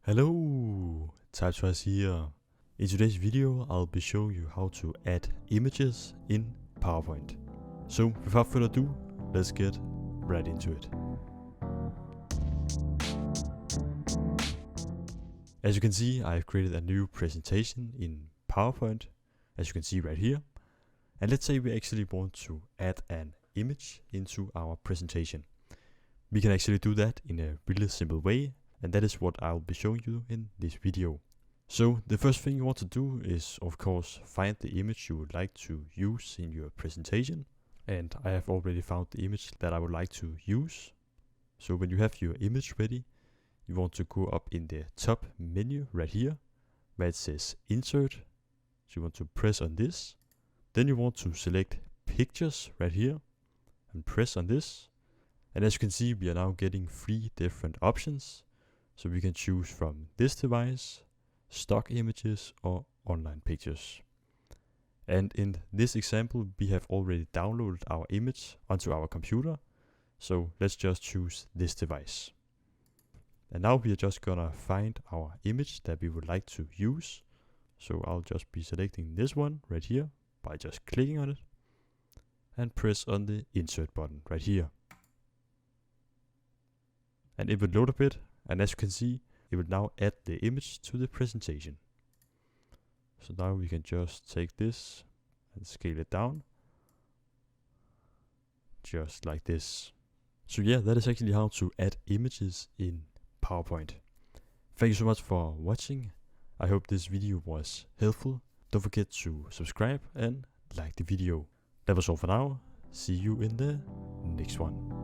Hello, Tatras here. In today's video, I'll be showing you how to add images in PowerPoint. So, without further ado, let's get right into it. As you can see, I've created a new presentation in PowerPoint, as you can see right here. And let's say we actually want to add an image into our presentation. We can actually do that in a really simple way, and that is what I'll be showing you in this video. So the first thing you want to do is, of course, find the image you would like to use in your presentation. And I have already found the image that I would like to use. So when you have your image ready, you want to go up in the top menu right here, where it says Insert. So you want to press on this. Then you want to select Pictures right here and press on this. And as you can see, we are now getting 3 different options. So we can choose from this device, stock images, or online pictures. And in this example, we have already downloaded our image onto our computer. So let's just choose this device. And now we are just gonna find our image that we would like to use. So I'll just be selecting this one right here by just clicking on it and press on the insert button right here. And it will load a bit, and as you can see, it will now add the image to the presentation. So now we can just take this and scale it down, just like this. So yeah, that is actually how to add images in PowerPoint. Thank you so much for watching. I hope this video was helpful. Don't forget to subscribe and like the video. That was all for now. See you in the next one.